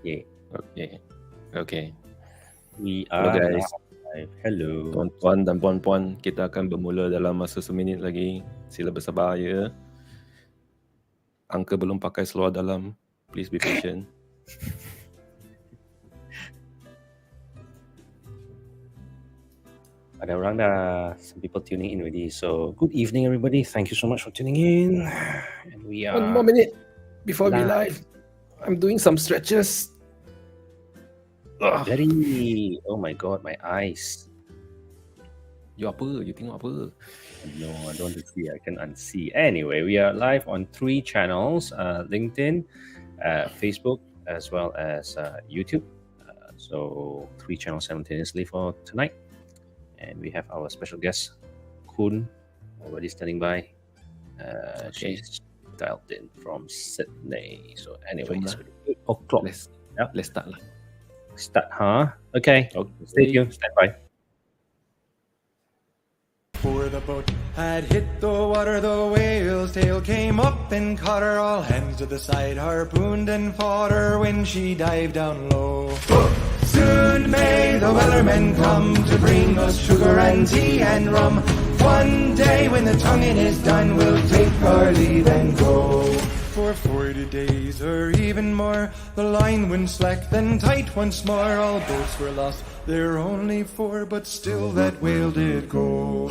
Yeah, Okay. we Hello are guys. live. Hello. Tuan-tuan dan puan-puan, kita akan bermula dalam masa seminit lagi. Sila bersabar ya. Angka belum pakai seluar dalam. Please be patient. Ada orang dah, some people tuning in already. So good evening, everybody. Thank you so much for tuning in. And we are 1 more minute before we live. live. I'm doing some stretches. Very. Oh my god, my eyes. You apa? You tengok apa? No, I don't want to see. I can unsee. Anyway, we are live on 3 channels: LinkedIn, Facebook, as well as YouTube. So 3 channels simultaneously for tonight. And we have our special guest, Koon, already standing by. Okay. She's dialed in from Sydney. So anyway, it's Jomlah. 8 o'clock. Let's start lah. Start, huh? Okay. Stay tuned. Stand by. For the boat had hit the water, the whale's tail came up and caught her. All hands to the side, harpooned and fought her when she dived down low. Soon may the wellermen come to bring us sugar and tea and rum. One day when the tonguing is done, we'll take our leave and go. For 40 days or even more, the line went slack, then tight once more. All boats were lost, there are only 4, but still that whale did go.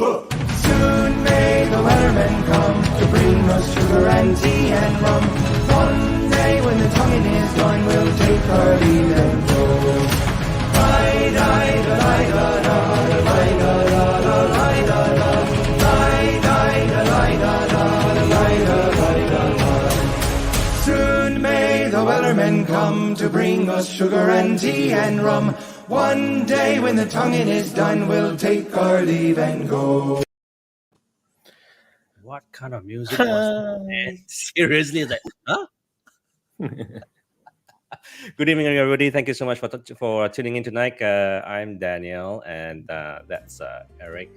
Soon may the wellermen come to bring us sugar and tea and rum. One day when the tonguing is done, we'll take our leave and go. Soon may the wellermen come to bring us sugar and tea and rum. One day when the tonguing is done, we'll take our leave and go. What kind of music was that, man? Seriously, like, huh? Good evening, everybody. Thank you so much for tuning in tonight. I'm Daniel, and that's Eric.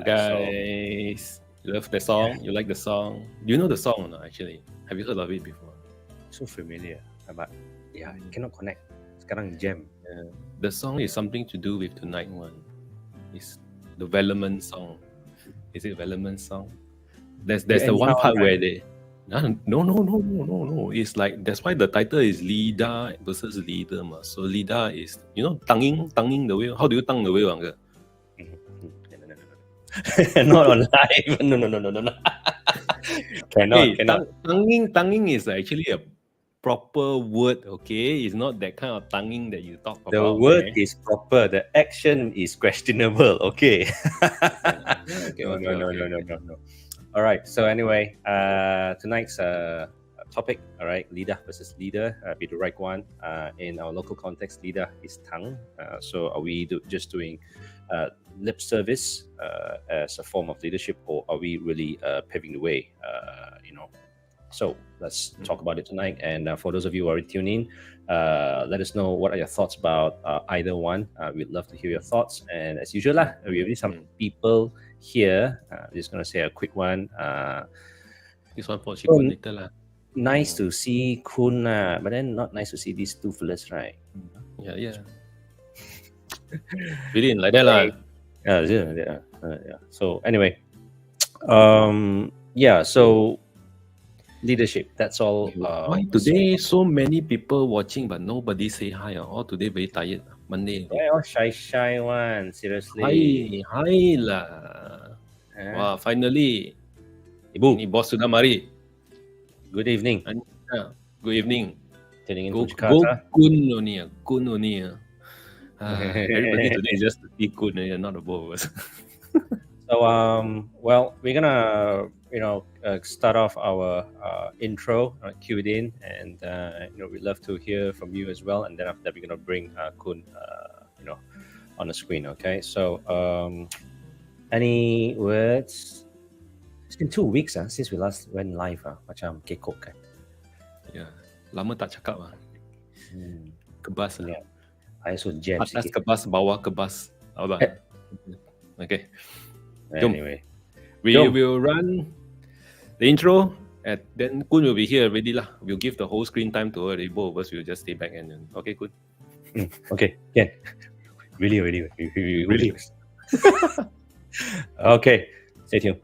Guys, you love the song? You like the song? Do you know the song or not, actually? Have you heard of it before? So familiar, but yeah, I cannot connect. Sekarang jam. The song is something to do with tonight one. It's the Velleman song. Is it Velleman song? There's the one part where they... No. It's like, that's why the title is Lidah versus Lidah. So Lidah is, tonguing the whale. How do you tongue the whale, Angga? Not on live. No. Cannot. Tonguing is actually a proper word, okay? It's not that kind of tonguing that you talk about. The word is proper. The action is questionable, okay? No. All right. So anyway, tonight's topic, all right, Lidah versus Lidah, be the right one. In our local context, Lidah is tongue. So are we just doing lip service as a form of leadership, or are we really paving the way? So let's talk about it tonight. And for those of you who are tuning in, let us know what are your thoughts about either one. We'd love to hear your thoughts. And as usual, we have some people here. Just going to say a quick one. This one for Koon later lah. Nice to see Koon, but then not nice to see these two fellas, right? Yeah. We didn't like that lah. Yeah. So anyway, so leadership. That's all. Why today so many people watching but nobody say hi? All today very tired. Monday. Why all shy one? Seriously. Hi lah. Wah, finally. Ibu. Ni bos sudah mari. Good evening. Good evening. Tuning in Go to Jakarta. Koon only. Everybody today is just to see Koon, not the both of us. So, well, we're gonna, start off our intro, cue it in, and we'd love to hear from you as well. And then after that, we're gonna bring Koon, on the screen. Okay. So, any words? It's been 2 weeks since we last went live. Macam kekok kan. Yeah, lama tak cakap lah. Kebas lah. Yeah. I also jam. Atas kebas, bawah kebas. Okay. Anyway, we will run the intro And then Koon will be here already lah. We'll give the whole screen time to her. The both of us will just stay back and then, okay, Koon. Okay, yeah. Really. Okay, stay tuned.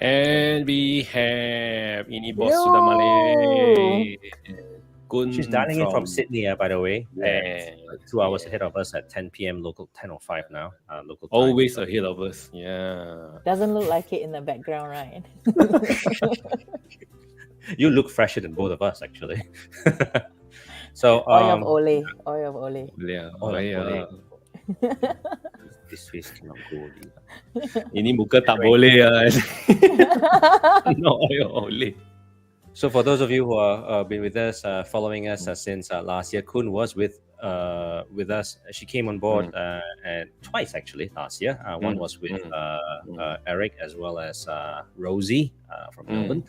And we have ini bos Yo. sudah balik. Koon She's dialing in from Sydney, by the way. Yeah. 2 hours ahead of us at 10 p.m. local, 10:05 now. Local time. Always ahead of us. Yeah. Doesn't look like it in the background, right? You look fresher than both of us, actually. So, Oil of Ole. Yeah. Oh, yeah. This face cannot go. Ini muka tak boleh lah. No, only. So for those of you who are been with us, following us since last year, Koon was with us. She came on board and twice actually last year. One was with Eric as well as Rosie from Melbourne,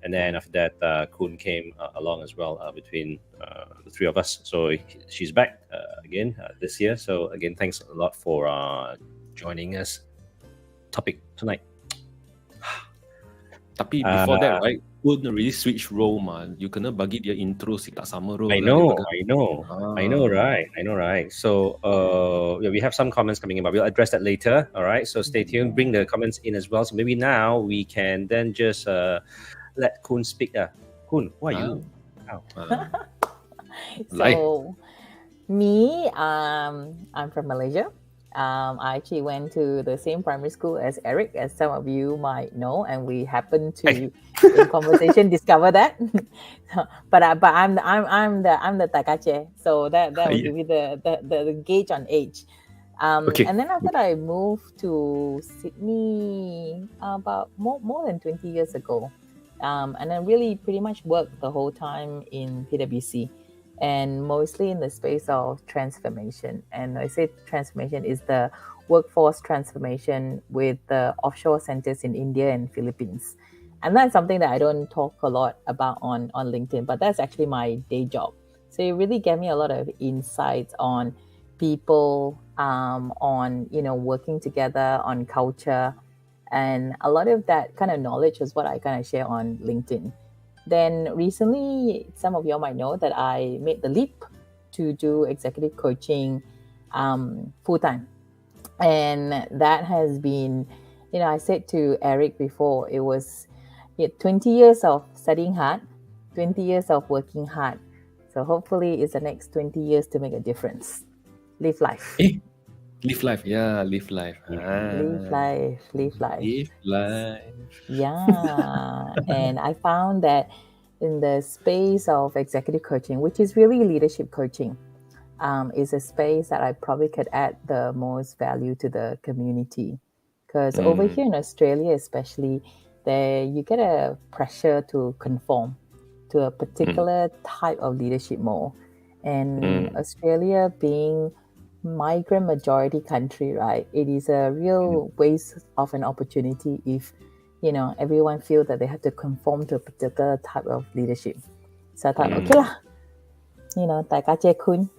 and then after that, Koon came along as well between the three of us. So she's back again this year. So again, thanks a lot for joining us. Topic tonight. Tapi before that, right? Koon really switch role, man. You kena bagi dia intro si tak sama role. I know, right? So, we have some comments coming in, but we'll address that later. All right, so stay tuned. Bring the comments in as well. So maybe now we can then just let Koon speak. Koon, who are you? So, me, I'm from Malaysia. I actually went to the same primary school as Eric, as some of you might know, and we happened to, in conversation, discover that. but I'm the takache, so that will give you the gauge on age. And then after that, I moved to Sydney about more than 20 years ago, and I really pretty much worked the whole time in PwC. And mostly in the space of transformation. And I say transformation is the workforce transformation with the offshore centers in India and Philippines. And that's something that I don't talk a lot about on LinkedIn, but that's actually my day job. So it really gave me a lot of insights on people, on, working together, on culture. And a lot of that kind of knowledge is what I kind of share on LinkedIn. Then recently, some of you all might know that I made the leap to do executive coaching full-time. And that has been, I said to Eric before, it was 20 years of studying hard, 20 years of working hard. So hopefully it's the next 20 years to make a difference. Live life. Live life. Yeah, live life. Live life. Yeah. And I found that in the space of executive coaching, which is really leadership coaching, is a space that I probably could add the most value to the community. Because over here in Australia, especially, you get a pressure to conform to a particular type of leadership mold. And Australia being migrant majority country, right? It is a real waste of an opportunity if, everyone feels that they have to conform to a particular type of leadership. So I thought, okay lah, Takache Koon,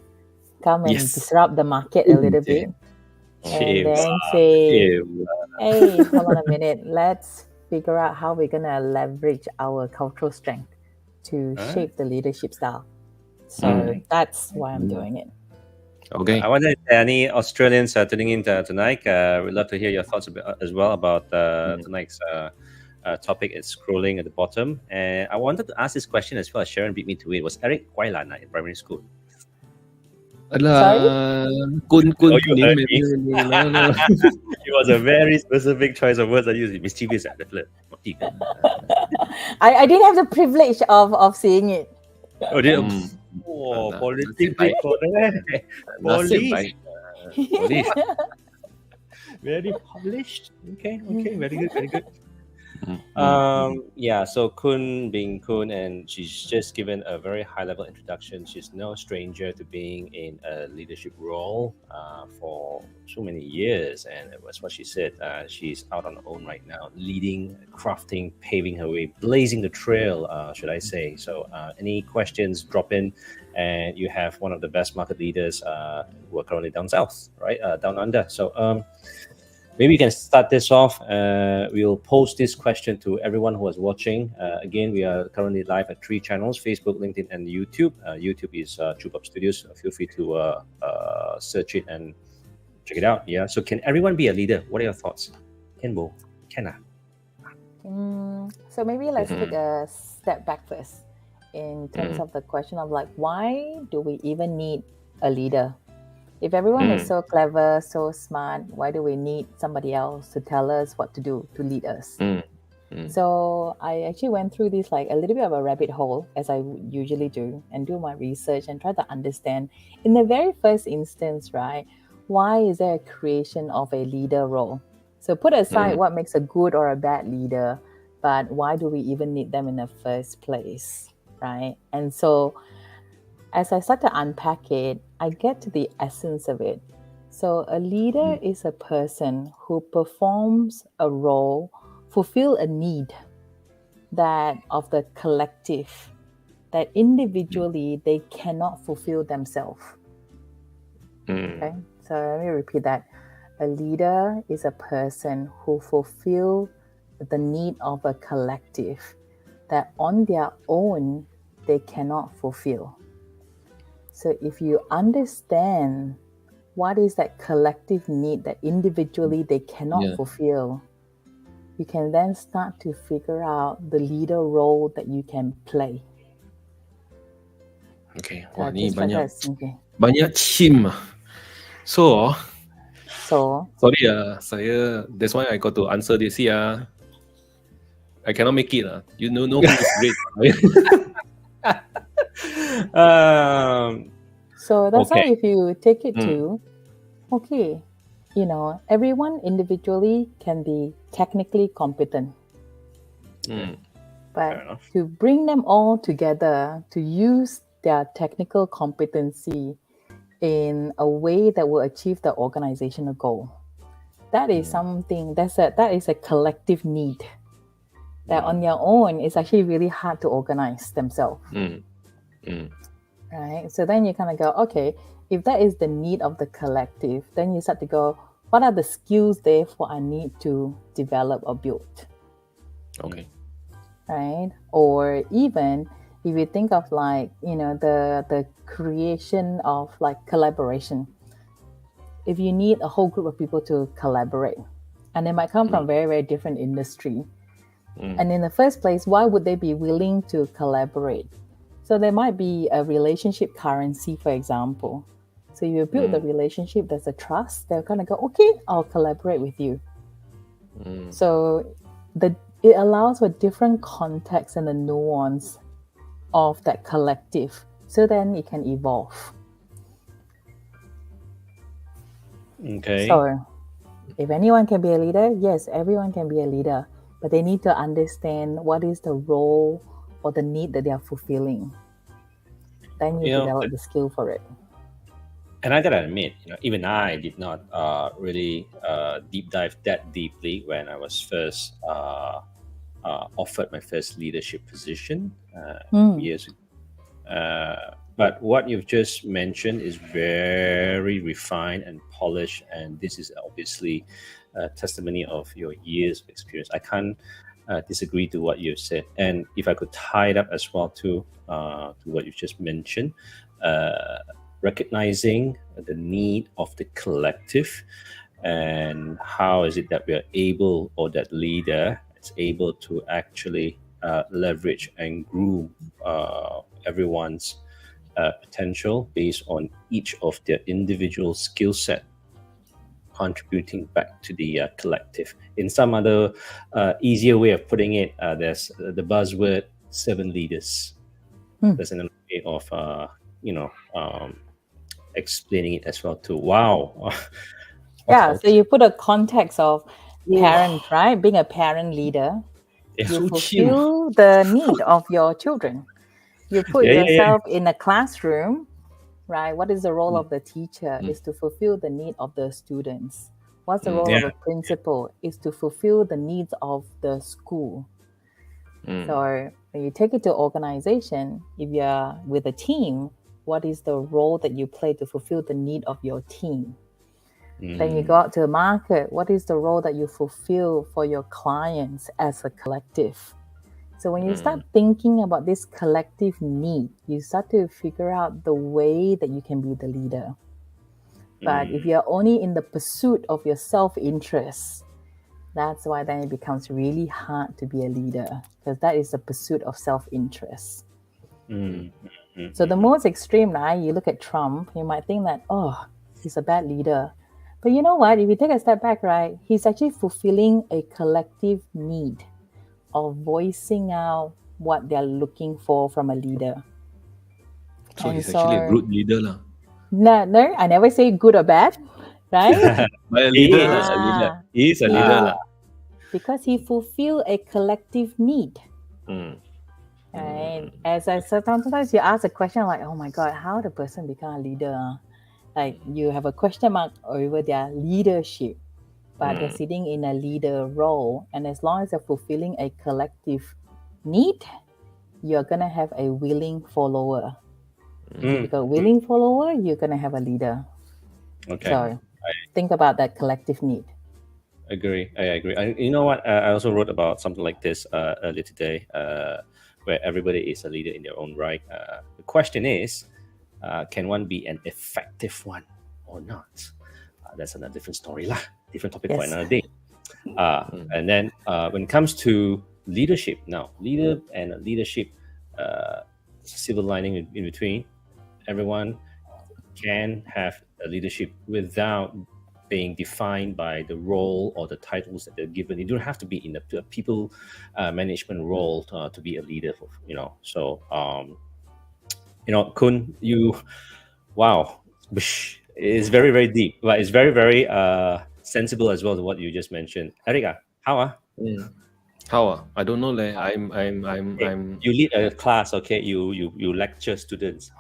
come and disrupt the market a little bit. And then say, hey, hold on a minute, let's figure out how we're going to leverage our cultural strength to shape the leadership style. So that's why I'm doing it. Okay. I wonder if there are any Australians tuning in tonight. We'd love to hear your thoughts as well about tonight's topic. It's scrolling at the bottom. And I wanted to ask this question as well. Sharon beat me to it. Was Eric Wailana in primary school? Koon. No. It was a very specific choice of words I used. Mischievous at the flip. I didn't have the privilege of seeing it. Oh, did politically correct. Police. Very published. Okay, very good. Yeah, so Koon being Koon, and she's just given a very high level introduction. She's no stranger to being in a leadership role for so many years, and it was what she said. She's out on her own right now, leading, crafting, paving her way, blazing the trail, should I say. So, any questions, drop in, and you have one of the best market leaders who are currently down south, right? Down under. So, maybe you can start this off. We'll post this question to everyone who is watching. Again, we are currently live at 3 channels: Facebook, LinkedIn, and YouTube. YouTube is Choobub Studios. Feel free to search it and check it out. Yeah. So, can everyone be a leader? What are your thoughts? Kenbo, Kenna. So maybe let's take a step back first in terms of the question of like, why do we even need a leader? If everyone is so clever, so smart, why do we need somebody else to tell us what to do, to lead us? So I actually went through this like a little bit of a rabbit hole, as I usually do, and do my research and try to understand in the very first instance, right? Why is there a creation of a leader role? So put aside what makes a good or a bad leader, but why do we even need them in the first place, right? And so as I start to unpack it, I get to the essence of it. So a leader is a person who performs a role, fulfill a need that of the collective, that individually they cannot fulfill themselves. Okay, so let me repeat that. A leader is a person who fulfill the need of a collective that on their own they cannot fulfill. So if you understand what is that collective need that individually they cannot fulfill, you can then start to figure out the leader role that you can play. Okay. Wah, ni banyak chim. So sorry saya that's why I got to answer this here. I cannot make it. You know who is great. So that's why if you take it to, okay, you know, everyone individually can be technically competent. But to bring them all together, to use their technical competency in a way that will achieve the organizational goal, that is something, that is a collective need that on their own is actually really hard to organize themselves. Right? So then you kind of go, okay, if that is the need of the collective, then you start to go, what are the skills therefore I need to develop or build? Okay. Right? Or even if you think of like, you know, the creation of like collaboration. If you need a whole group of people to collaborate, and they might come from very, very different industry. And in the first place, why would they be willing to collaborate? So there might be a relationship currency, for example. So you build the relationship, there's a trust, they'll kind of go, okay, I'll collaborate with you. So it allows for different context and the nuance of that collective. So then it can evolve. Okay. So if anyone can be a leader, yes, everyone can be a leader. But they need to understand what is the role or the need that they are fulfilling. Then you develop the skill for it. And I gotta admit, you know, even I did not really deep dive that deeply when I was first offered my first leadership position years ago. But what you've just mentioned is very refined and polished, and this is obviously a testimony of your years of experience. I can't disagree to what you've said. And if I could tie it up as well to what you just mentioned, recognizing the need of the collective and how is it that we are able, or that leader is able to actually leverage and groom everyone's potential based on each of their individual skill set, contributing back to the collective. In some other easier way of putting it, there's the buzzword 7 leaders. There's another way of explaining it as well too. Wow. So you put a context of parent, right? Being a parent leader. It's You so chill. fulfill the need of your children. You put Yeah. yourself in a classroom, right? What is the role of the teacher? Mm. Is to fulfill the need of the students. What's the role Yeah. of a principal? Is to fulfill the needs of the school. Mm. So when you take it to organization, if you're with a team, what is the role that you play to fulfill the need of your team? Then you go out to the market, what is the role that you fulfill for your clients as a collective? So when you start thinking about this collective need, you start to figure out the way that you can be the leader. But if you're only in the pursuit of your self-interest, that's why then it becomes really hard to be a leader, because that is the pursuit of self-interest. So the most extreme, right? You look at Trump, you might think that, oh, he's a bad leader. But you know what? If you take a step back, right, he's actually fulfilling a collective need of voicing out what they're looking for from a leader. So And he's actually a so- good leader lah. No, I never say good or bad, right? But a He leader is lah. a leader. Ah, He is a A leader. leader lah. lah. because he fulfilled a collective need. Mm. Right? As I said, sometimes you ask a question like, oh my God, how the person become a leader? Like you have a question mark over their leadership, but they're sitting in a leader role. And as long as they're fulfilling a collective need, you're going to have a willing follower. If you become a willing follower, you're going to have a leader. Okay. So think about that collective need. I agree. You know what? I also wrote about something like this earlier today, where everybody is a leader in their own right. The question is, can one be an effective one or not? That's another different story lah. Different topic for Yes. another day. And then when it comes to leadership, now leader and leadership, silver lining in between. Everyone can have a leadership without being defined by the role or the titles that they're given. You don't have to be in a people management role to be a leader. So Koon, wow, it's very very deep, but it's very very sensible as well to what you just mentioned. Erica, how How? I don't know leh. I'm. you lead a class, okay? You lecture students.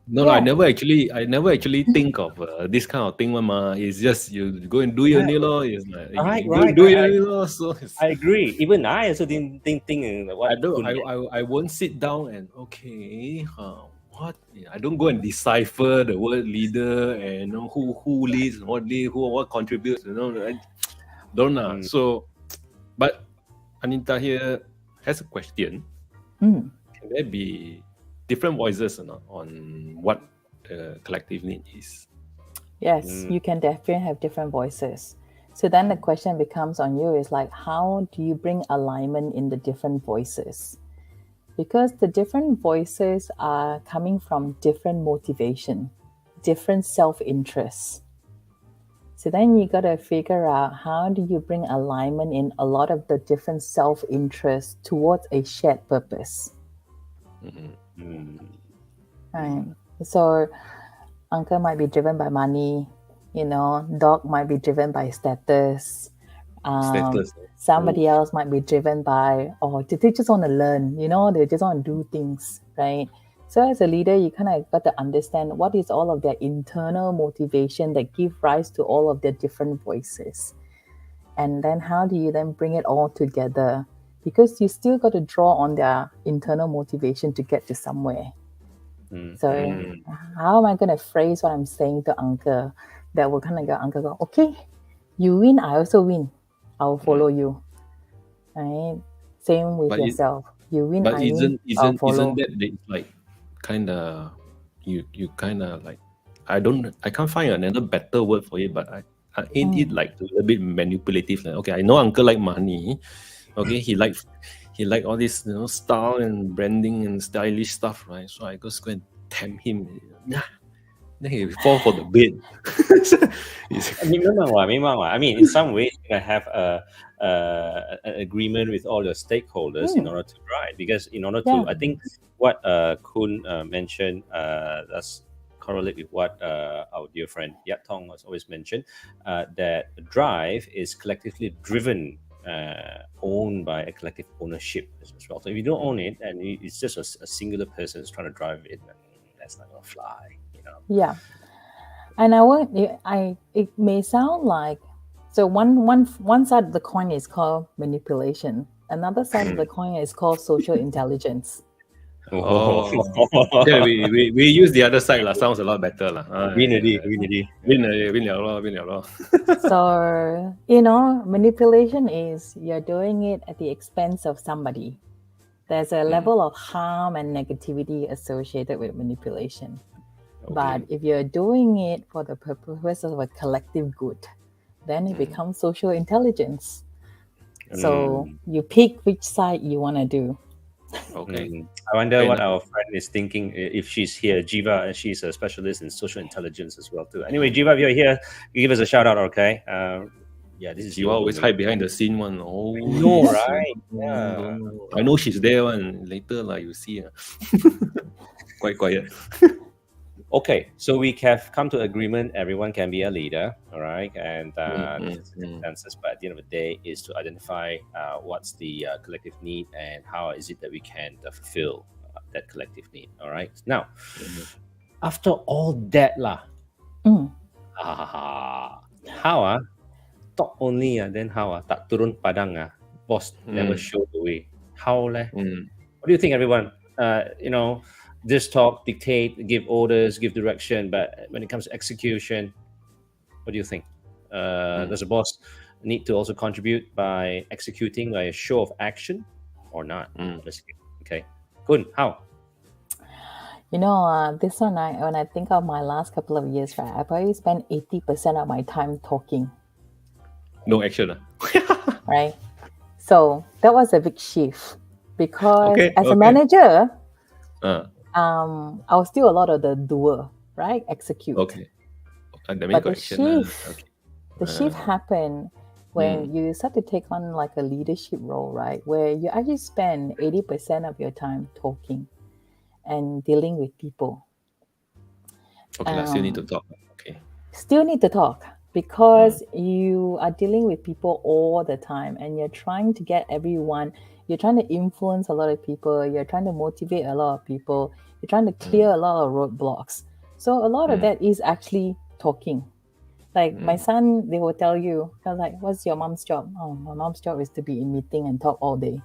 No, Yeah. I never actually think of this kind of thing, mama. It's just you go and do your Right. nilo. It's like Right, you go and do right. your nilo. So it's, I agree. Even I also didn't think what I don't. Koon I won't sit down and okay. What? I don't go and decipher the word leader and who leads, what leads, what contributes. I don't. So, but Anita here has a question. Mm. Can there be different voices or not on what the collective need is? Yes, you can definitely have different voices. So then the question becomes on you is like, how do you bring alignment in the different voices? Because the different voices are coming from different motivation, different self-interest. So then you got to figure out how do you bring alignment in a lot of the different self-interests towards a shared purpose. Right. So uncle might be driven by money, dog might be driven by status. Status. Somebody else might be driven by, they just want to learn, they just want to do things, right? So as a leader, you kind of got to understand what is all of their internal motivation that give rise to all of their different voices. And then how do you then bring it all together? Because you still got to draw on their internal motivation to get to somewhere. So how am I going to phrase what I'm saying to uncle that will kind of get uncle go, okay, you win, I also win. I'll follow you. Right? Same with yourself. You win, But I win, I'll follow. isn't that like kind of you kind of like I can't find another better word for it, but ain't it like a little bit manipulative? Like, okay, I know uncle like money. Okay, he like all this style and branding and stylish stuff, right? So I just go and tempt him. Then he fall for the bait. I mean, in some ways, you can have an agreement with all your stakeholders in order to drive. Because in order to, I think what Koon mentioned does correlate with what our dear friend Yat Tong has always mentioned, that drive is collectively driven owned by a collective ownership as well. So if you don't own it and it's just a singular person who's trying to drive it, then that's not gonna fly. Yeah. And it may sound like, so one side of the coin is called manipulation. Another side of the coin is called social intelligence. Oh, yeah, we use the other side lah. Sounds a lot better lah. Win already. So, manipulation is you're doing it at the expense of somebody. There's a level of harm and negativity associated with manipulation. Okay. But if you're doing it for the purpose of a collective good, then it becomes social intelligence. So you pick which side you want to do. Okay. I wonder what our friend is thinking if she's here. Jiva, and she's a specialist in social intelligence as well too. Anyway, Jiva, if you're here, you give us a shout out, okay? Yeah, this is You always hide behind the scene one. Oh, no, right? Yeah. I know she's there one. Later like you see. Quite quiet. Okay, so we have come to agreement. Everyone can be a leader, all right? And circumstances, but at the end of the day, is to identify what's the collective need and how is it that we can fulfill that collective need. All right. Now, after all that lah, how talk only then how tak turun padang boss never show the way. How leh? What do you think, everyone? This talk, dictate, give orders, give direction, but when it comes to execution, what do you think? Does a boss need to also contribute by executing by a show of action or not? Okay. Koon, how? This one, when I think of my last couple of years, right, I probably spent 80% of my time talking. No action. Right? So that was a big shift because as a manager, I was still a lot of the doer, right? Execute. Okay. But the shift happened when you start to take on like a leadership role, right? Where you actually spend 80% of your time talking and dealing with people. Okay, still need to talk. Okay. Still need to talk because you are dealing with people all the time and you're trying to get everyone. You're trying to influence a lot of people. You're trying to motivate a lot of people. You're trying to clear a lot of roadblocks. So a lot of that is actually talking. Like my son, they will tell you, they're like, what's your mom's job? Oh, my mom's job is to be in meeting and talk all day.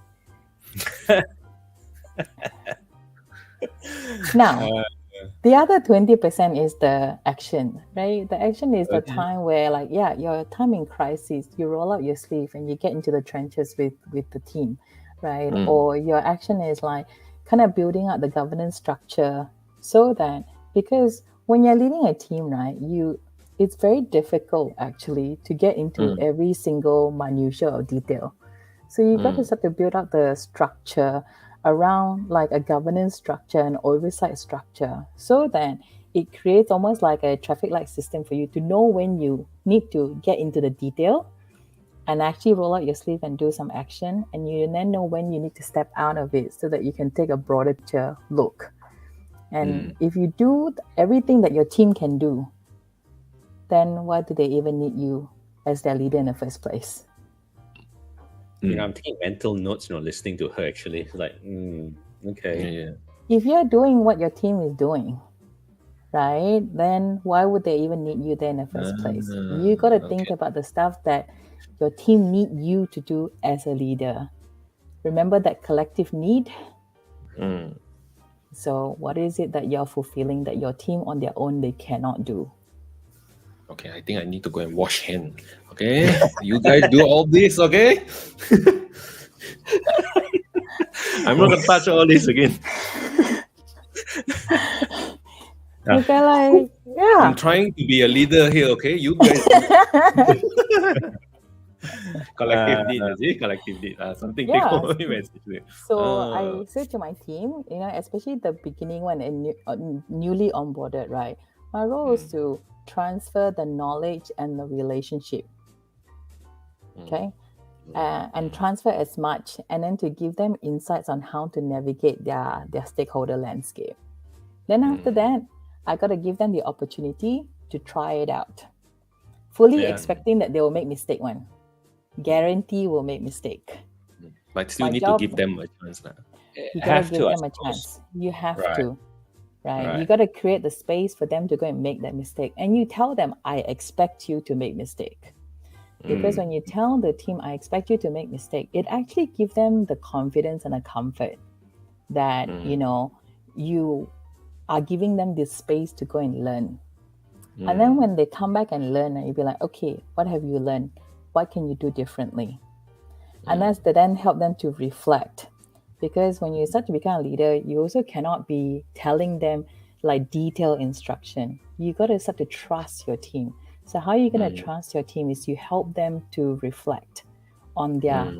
Now, the other 20% is the action, right? The action is the time where your time in crisis, you roll out your sleeve and you get into the trenches with the team. Right? Or your action is like kind of building up the governance structure so that, because when you're leading a team, right, it's very difficult actually to get into every single minutia of detail. So you got to start to build up the structure around like a governance structure and oversight structure so that it creates almost like a traffic light system for you to know when you need to get into the detail and actually roll out your sleeve and do some action, and you then know when you need to step out of it so that you can take a broader picture look. And if you do everything that your team can do, then why do they even need you as their leader in the first place? I'm taking mental notes, listening to her actually. It's like, okay. Yeah. If you're doing what your team is doing, right, then why would they even need you there in the first place? You got to think about the stuff that your team need you to do as a leader. Remember that collective need? So what is it that you're fulfilling that your team on their own, they cannot do? Okay, I think I need to go and wash hands. Okay, you guys do all this, okay? I'm not gonna touch all this again. Okay, I'm trying to be a leader here, okay? You guys collective deed, is it? Collective deed. Something take over me. So I say to my team, especially the beginning when newly onboarded, right? My role is to transfer the knowledge and the relationship. Okay. And transfer as much, and then to give them insights on how to navigate their stakeholder landscape. Then after that, I got to give them the opportunity to try it out, fully expecting that they will make mistake one. guarantee will make mistake. But still My need job- to give them a chance. You gotta Have give to, I them a suppose. chance. You have Right. to. Right? You Right. gotta create the space for them to go and make that mistake. And you tell them, I expect you to make mistake. Because when you tell the team, I expect you to make mistake, it actually gives them the confidence and the comfort that, you know, you are giving them this space to go and learn. And then when they come back and learn, you'll be like, okay, what have you learned? What can you do differently? And that's to then help them to reflect. Because when you start to become a leader, you also cannot be telling them like detailed instruction. You got to start to trust your team. So how you're going to trust your team is you help them to reflect on their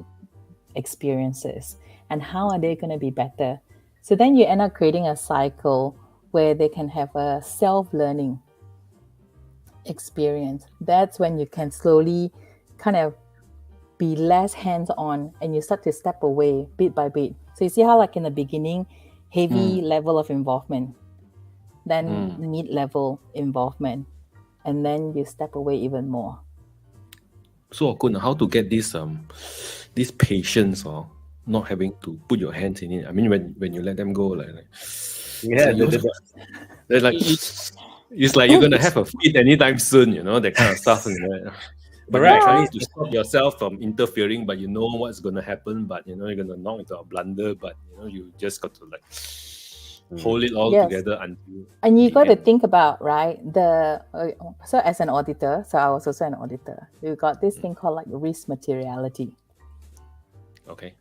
experiences and how are they going to be better. So then you end up creating a cycle where they can have a self-learning experience. That's when you can slowly kind of be less hands-on and you start to step away bit by bit. So you see how like in the beginning, heavy level of involvement, then mid-level involvement, and then you step away even more. So, Koon, how to get this patience or not having to put your hands in it? I mean, when you let them go, Yeah, they're like it's like you're gonna have a fit anytime soon, you know, that kind of stuff. But Correct. you're trying to stop yourself from interfering, but you know what's gonna happen, but you know you're gonna knock into a blunder, but you know you just got to like hold it all together until. And you the got to end. think about, right, so as an auditor, so I was also an auditor, you got this thing called like risk materiality. Okay.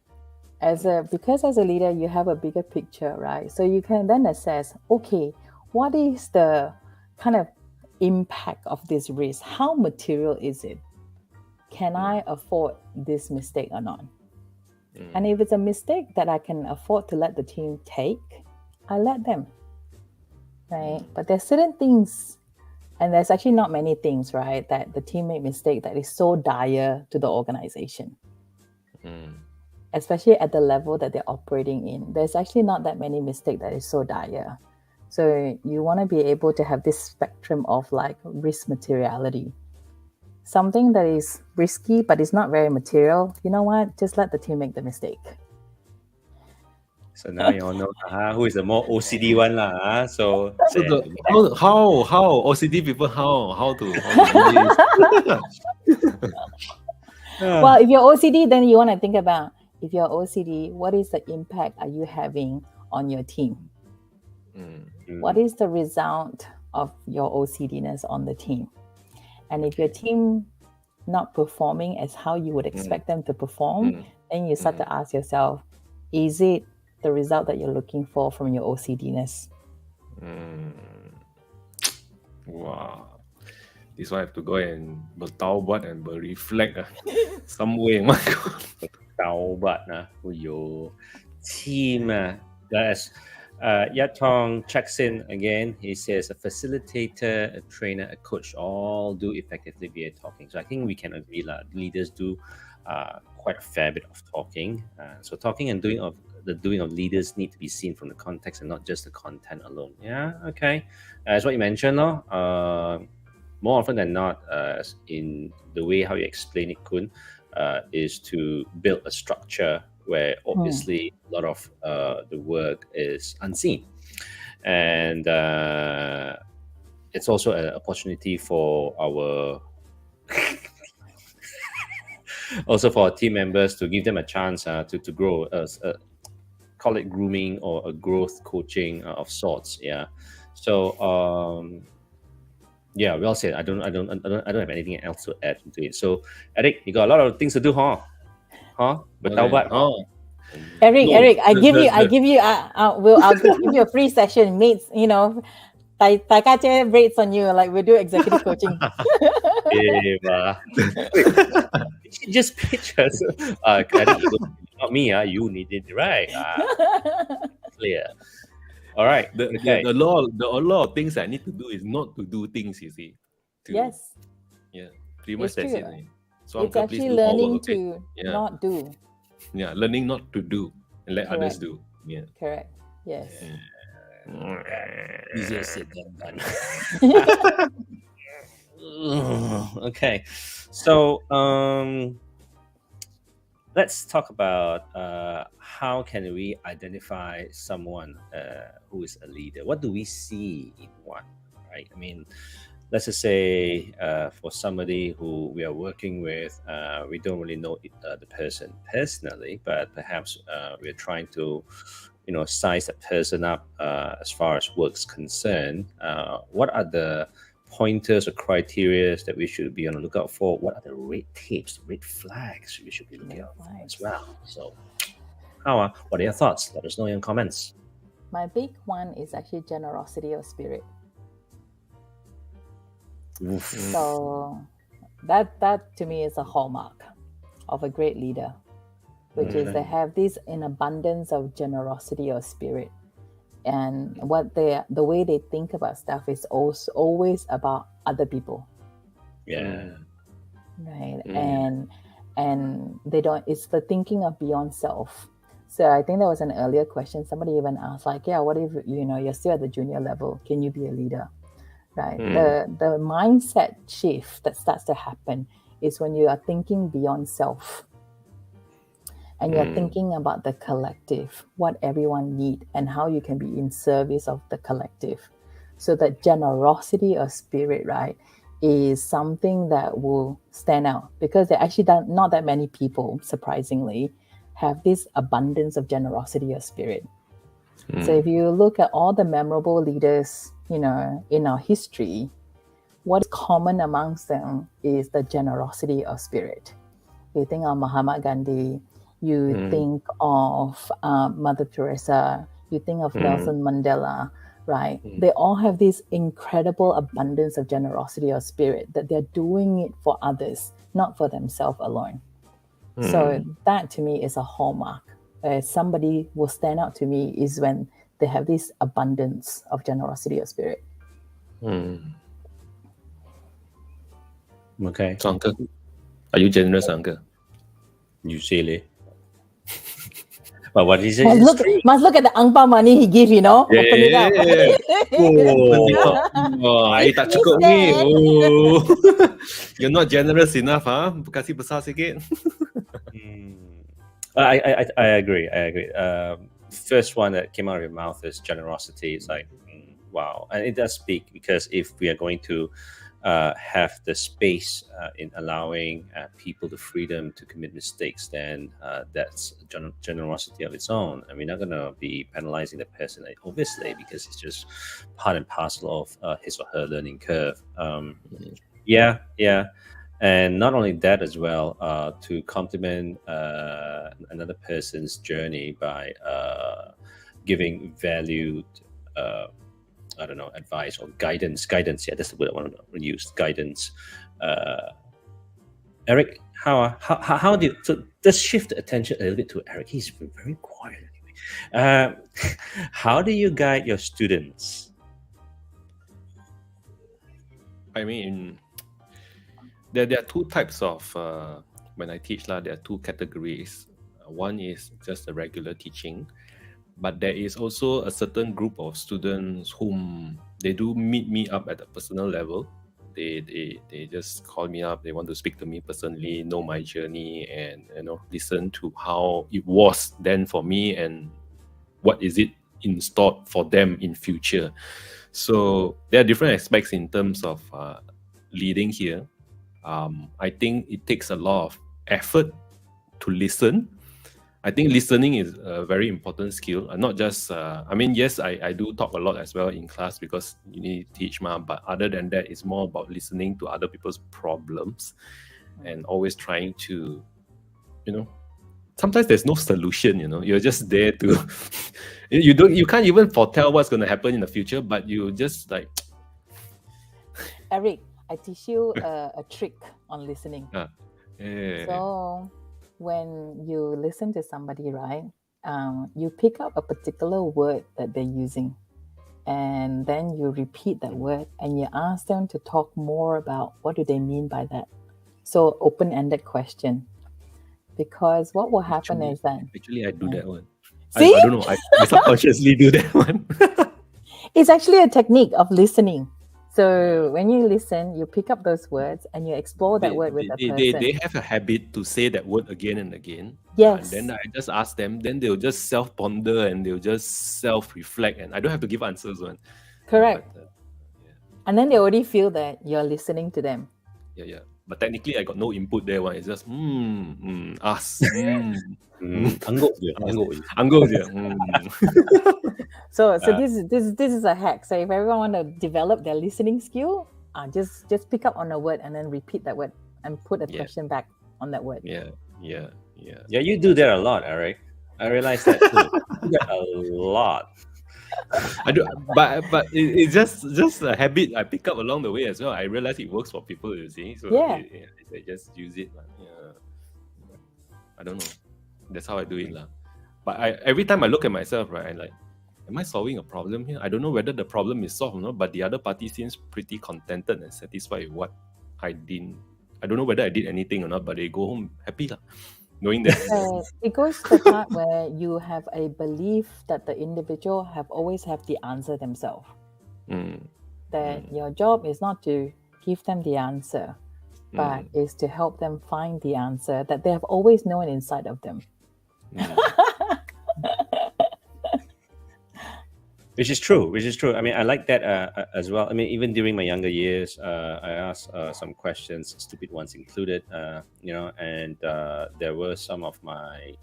Because as a leader, you have a bigger picture, right? So you can then assess, okay, what is the kind of impact of this risk? How material is it? Can I afford this mistake or not? And if it's a mistake that I can afford to let the team take, I let them, right? But there's certain things, and there's actually not many things, right, that the team made mistake that is so dire to the organization. Especially at the level that they're operating in. There's actually not that many mistakes that is so dire. So you want to be able to have this spectrum of like risk materiality. Something that is risky but is not very material, you know what? Just let the team make the mistake. So now you all know who is the more OCD one lah. So How OCD people how to do this? Well, if you're OCD, then you want to think about, if you're OCD, what is the impact are you having on your team? What is the result of your OCDness on the team? And if your team not performing as how you would expect them to perform, then you start to ask yourself, is it the result that you're looking for from your OCDness? Wow. This one I have to go and bertaubat and reflect some way. My God. taubat team That's Yatong checks in again. He says a facilitator, a trainer, a coach all do effectively via talking. So I think we can agree that leaders do quite a fair bit of talking. So talking and doing of leaders need to be seen from the context and not just the content alone. Yeah, okay. As what you mentioned, more often than not, in the way how you explain it, Koon, is to build a structure where obviously a lot of the work is unseen. And it's also an opportunity for our also for our team members to give them a chance to grow, call it grooming or a growth coaching of sorts. Yeah. So yeah, well said. I don't have anything else to add to it. So Eric, you got a lot of things to do, huh? But Eric, I'll give you a free session, mates. You know, Taikache rates on you, like we do executive coaching. Just pitch us. Not me, you need it, right? Clear. All right. The law of things I need to do is not to do things, you see. Yes. Yeah. Pretty much that's it. So it's actually learning to not do. Yeah, learning not to do and let others do. Yeah. Correct. Yes. Easier said than done. Okay. So let's talk about how can we identify someone who is a leader. What do we see in one, right? I mean, let's just say for somebody who we are working with, we don't really know the person personally, but perhaps we're trying to, size a person up as far as work's concerned. What are the pointers or criteria that we should be on the lookout for? What are the red tapes, red flags we should be looking out for as well? So, what are your thoughts? Let us know in comments. My big one is actually generosity of spirit. Oof. So that to me is a hallmark of a great leader, which is they have this in abundance of generosity of spirit. And the way they think about stuff is also always about other people. Yeah. Right. And they don't, it's the thinking of beyond self. So I think there was an earlier question. Somebody even asked, like, yeah, what if you're still at the junior level? Can you be a leader? Right. The mindset shift that starts to happen is when you are thinking beyond self. And you're thinking about the collective, what everyone needs, and how you can be in service of the collective. So that generosity of spirit, right, is something that will stand out, because there actually not that many people, surprisingly, have this abundance of generosity of spirit. So if you look at all the memorable leaders, in our history, what is common amongst them is the generosity of spirit. You think of Mahatma Gandhi, you think of Mother Teresa, you think of Nelson Mandela, right? They all have this incredible abundance of generosity of spirit, that they're doing it for others, not for themselves alone. So that to me is a hallmark. Somebody will stand out to me is when they have this abundance of generosity of spirit. Okay. So, Uncle, are you generous, Uncle? Usually. But what is it? Must look at the ang pao money he give, open it up. Ay, tak cukup ni. Oh. You're not generous enough, huh? Kasih besar sikit. I agree. First one that came out of your mouth is generosity. It's like, wow. And it does speak, because if we are going to have the space in allowing people the freedom to commit mistakes, then that's generosity of its own. And we're not going to be penalizing the person, obviously, because it's just part and parcel of his or her learning curve. Yeah. And not only that as well, to complement another person's journey by giving valued advice or guidance. Yeah, that's the word I want to use. Guidance. Eric, how do you? So let's shift attention a little bit to Eric. He's been very quiet anyway. How do you guide your students? I mean, there are two types of when I teach there are two categories. One is just the regular teaching. But there is also a certain group of students whom they do meet me up at a personal level. They just call me up. They want to speak to me personally, know my journey, and listen to how it was then for me and what is it in store for them in future. So there are different aspects in terms of leading here. I think it takes a lot of effort to listen. I think listening is a very important skill. Not just, yes, I do talk a lot as well in class because you need to teach, but other than that, it's more about listening to other people's problems and always trying to, sometimes there's no solution, you're just there to, you can't even foretell what's going to happen in the future, but you just like. Eric, I teach you a trick on listening. So when you listen to somebody, right, you pick up a particular word that they're using, and then you repeat that word and you ask them to talk more about what do they mean by that. So open-ended question. Because what will happen is that... Actually, I do that one. See? I don't know. I subconsciously do that one. It's actually a technique of listening. So when you listen, you pick up those words and you explore that word with a person. They have a habit to say that word again and again. Yes. And then I just ask them, then they'll just self-ponder and they'll just self-reflect, and I don't have to give answers. Correct. But, and then they already feel that you're listening to them. Yeah. But technically, I got no input there. It's just ask. Angguk je. So this is a hack. So if everyone want to develop their listening skill, just pick up on a word and then repeat that word and put a question back on that word. Yeah. You do that a lot, Eric. I realize that too. You do that a lot. I do, but it's just a habit I pick up along the way as well. I realize it works for people, you see. So I just use it. I don't know. That's how I do it. But every time I look at myself, right, I'm like, am I solving a problem here? I don't know whether the problem is solved or not, but the other party seems pretty contented and satisfied with what I did. I don't know whether I did anything or not, but they go home happy. Knowing that it goes to the part where you have a belief that the individual always have the answer themselves. That your job is not to give them the answer, but is to help them find the answer that they have always known inside of them. Which is true. I mean, I like that as well. I mean, even during my younger years, I asked some questions, stupid ones included, and there were some of my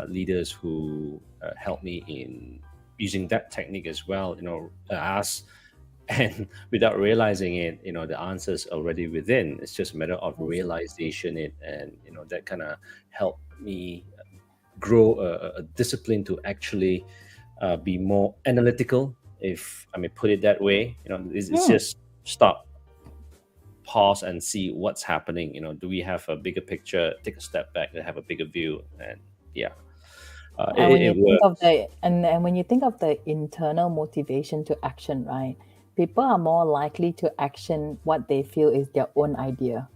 leaders who helped me in using that technique as well. Ask, and without realizing it, the answer's already within. It's just a matter of realization and that kind of helped me grow a discipline to actually be more analytical, if I may put it that way. It's just stop, pause, and see what's happening. Do we have a bigger picture? Take a step back and have a bigger view. And when you think of the internal motivation to action, right? People are more likely to action what they feel is their own idea.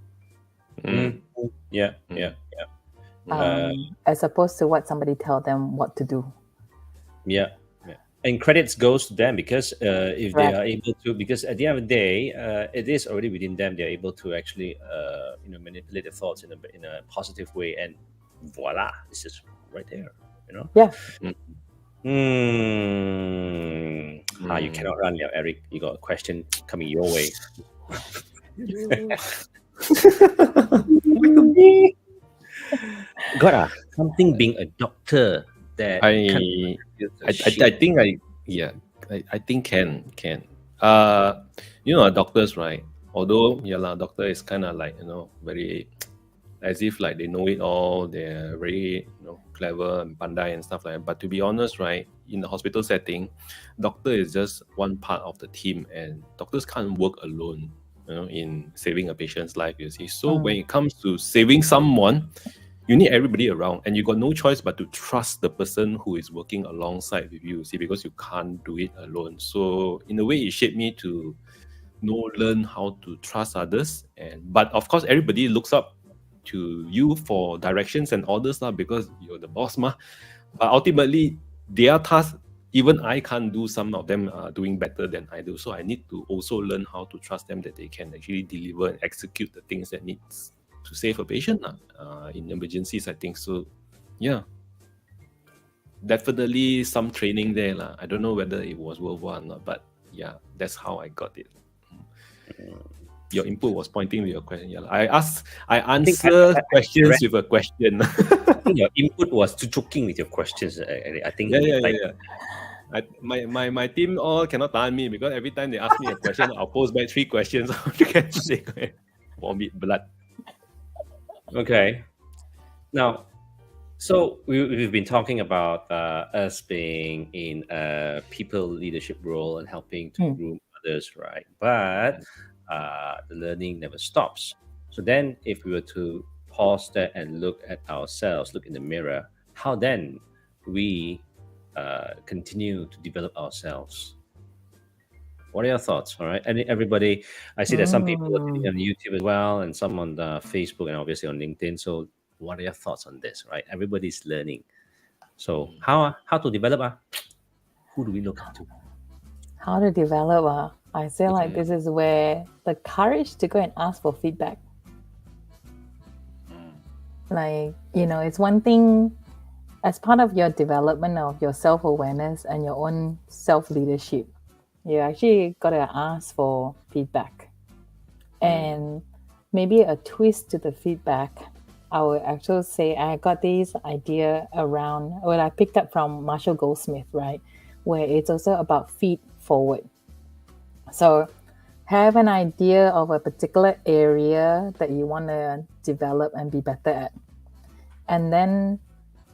As opposed to what somebody tell them what to do. And credits goes to them because if they are able to, because at the end of the day, it is already within them. They're able to actually manipulate their thoughts in a positive way, and voila, this is right there. You cannot run now, Eric. You got a question coming your way. Something being a doctor that I think can. Doctors, right? Although doctor is kind of like very as if like they know it all. They're very clever and pandai and stuff like that. But to be honest, right, in the hospital setting, doctor is just one part of the team, and doctors can't work alone. In saving a patient's life, you see. So when it comes to saving someone, you need everybody around, and you got no choice but to trust the person who is working alongside with you, see, because you can't do it alone. So in a way, it shaped me to learn how to trust others. But of course, everybody looks up to you for directions and orders because you're the boss, ma. But ultimately, their tasks, even I can't do. Some of them are doing better than I do. So I need to also learn how to trust them that they can actually deliver and execute the things that needs to save a patient in emergencies, I think. So, definitely some training there. I don't know whether it was worthwhile or not, but that's how I got it. Your input was pointing with your question. I answer questions with a question. Your input was choking with your questions. I think. My team all cannot tahan me because every time they ask me a question, I'll post back 3 questions. They vomit blood. Okay. Now, so we've been talking about us being in a people leadership role and helping to groom others, right? But the learning never stops. So then, if we were to pause there and look at ourselves, look in the mirror, how then we continue to develop ourselves? What are your thoughts? All right, and everybody, I see that some people are on YouTube as well, and some on Facebook, and obviously on LinkedIn. So, what are your thoughts on this? Right, everybody's learning. So, how to develop? Who do we look up to? How to develop? I feel like this is where the courage to go and ask for feedback. Like, it's one thing as part of your development of your self-awareness and your own self-leadership. You actually got to ask for feedback. And maybe a twist to the feedback, I would actually say I got this idea around what I picked up from Marshall Goldsmith, right? Where it's also about feed forward. So have an idea of a particular area that you want to develop and be better at. And then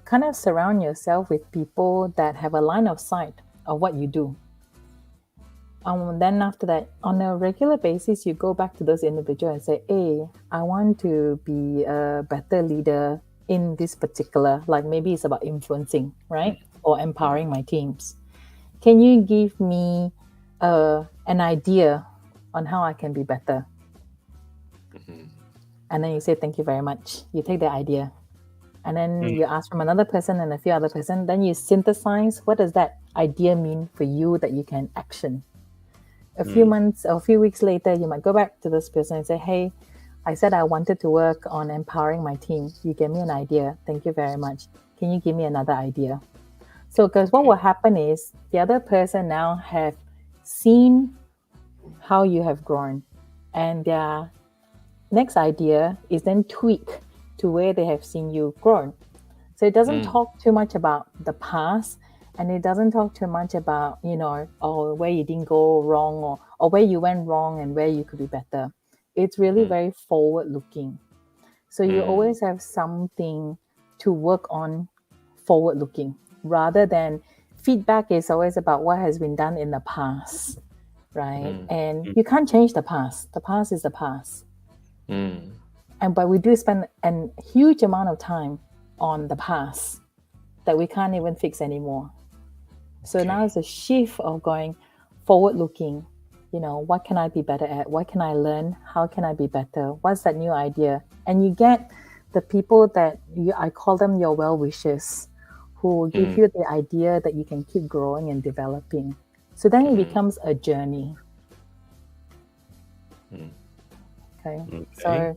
kind of surround yourself with people that have a line of sight of what you do. Then after that, on a regular basis, you go back to those individuals and say, hey, I want to be a better leader in this particular, like maybe it's about influencing, right? Or empowering my teams. Can you give me an idea on how I can be better? And then you say, thank you very much. You take the idea. And then you ask from another person and a few other person. Then you synthesize, what does that idea mean for you that you can action? A few months or a few weeks later, you might go back to this person and say, hey, I said I wanted to work on empowering my team. You gave me an idea. Thank you very much. Can you give me another idea? So, because what will happen is the other person now have seen how you have grown, and their next idea is then tweak to where they have seen you grown. So it doesn't talk too much about the past, and it doesn't talk too much about, or where you didn't go wrong or where you went wrong and where you could be better. It's really very forward looking. So you always have something to work on forward looking, rather than feedback is always about what has been done in the past, right? And you can't change the past. The past is the past. But we do spend a huge amount of time on the past that we can't even fix anymore. So now it's a shift of going forward looking. What can I be better at? What can I learn? How can I be better? What's that new idea? And you get the people that I call them your well-wishers, who will give you the idea that you can keep growing and developing. So then it becomes a journey. Okay. So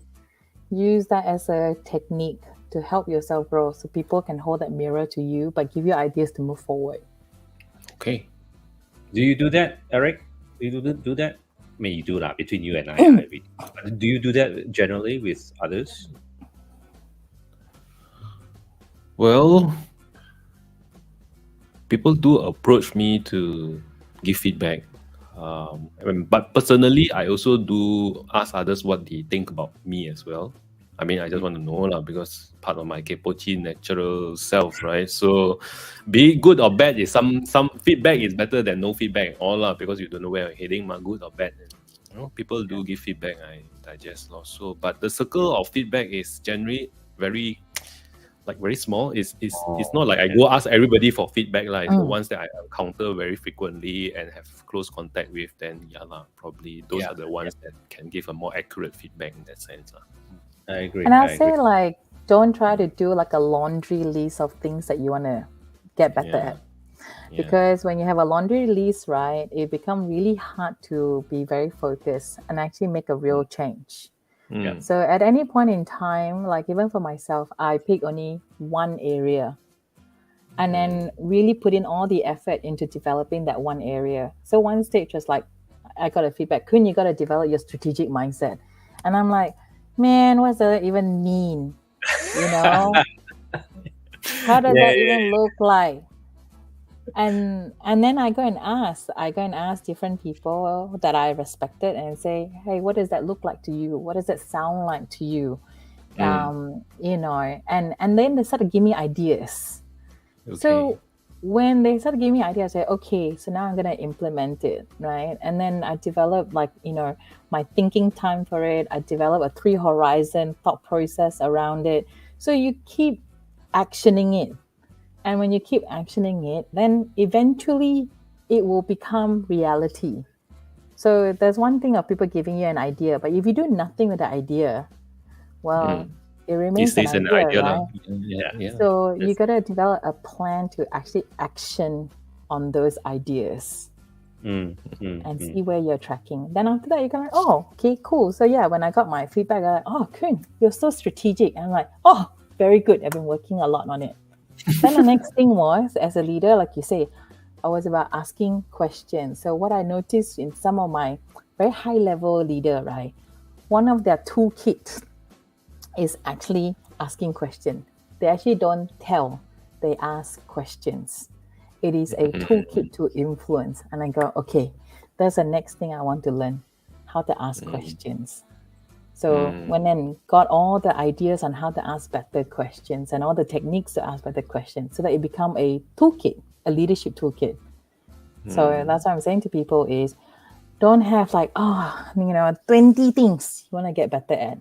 use that as a technique to help yourself grow, so people can hold that mirror to you but give you ideas to move forward. Okay. Do you do that, Eric? Do you do that? I mean, you do that between you and I. Do you do that generally with others? Well, people do approach me to give feedback. But personally, I also do ask others what they think about me as well. I mean, I just want to know because part of my kepochi natural self, right? So, be it good or bad, is some feedback is better than no feedback at all, because you don't know where you're heading, good or bad. People do give feedback, I digest also. But the circle of feedback is generally very small. It's not like I go ask everybody for feedback. It's the ones that I encounter very frequently and have close contact with, then probably those are the ones that can give a more accurate feedback in that sense. I agree. And I'll say don't try to do a laundry list of things that you want to get better at. Because when you have a laundry list, right, it becomes really hard to be very focused and actually make a real change. So at any point in time, even for myself, I pick only one area and then really put in all the effort into developing that one area. So one stage was I got a feedback, Koon, you got to develop your strategic mindset. And I'm like, man, what does that even mean? How does that even look like? And then I go and ask different people that I respected and say, hey, what does that look like to you? What does that sound like to you? And then they started giving me ideas. Okay. So when they started giving me ideas, I say, okay, so now I'm going to implement it, right? And then I developed my thinking time for it. I developed a 3-horizon thought process around it. So you keep actioning it. And when you keep actioning it, then eventually it will become reality. So there's one thing of people giving you an idea, but if you do nothing with the idea, well, it remains an idea, right? Yeah. So you got to develop a plan to actually action on those ideas. and see where you're tracking. Then after that, you go, oh, okay, cool. So yeah, when I got my feedback, I'm like, oh, Koon, you're so strategic. And I'm like, oh, very good. I've been working a lot on it. Then the next thing was, as a leader, like you say, I was about asking questions. So what I noticed in some of my very high level leader, right, one of their toolkit is actually asking questions. They actually don't tell, they ask questions. It is a toolkit to influence. And I go, okay, that's the next thing I want to learn, how to ask questions. So when then got all the ideas on how to ask better questions and all the techniques to ask better questions so that it become a toolkit, a leadership toolkit. So that's what I'm saying to people is don't have like, 20 things you want to get better at.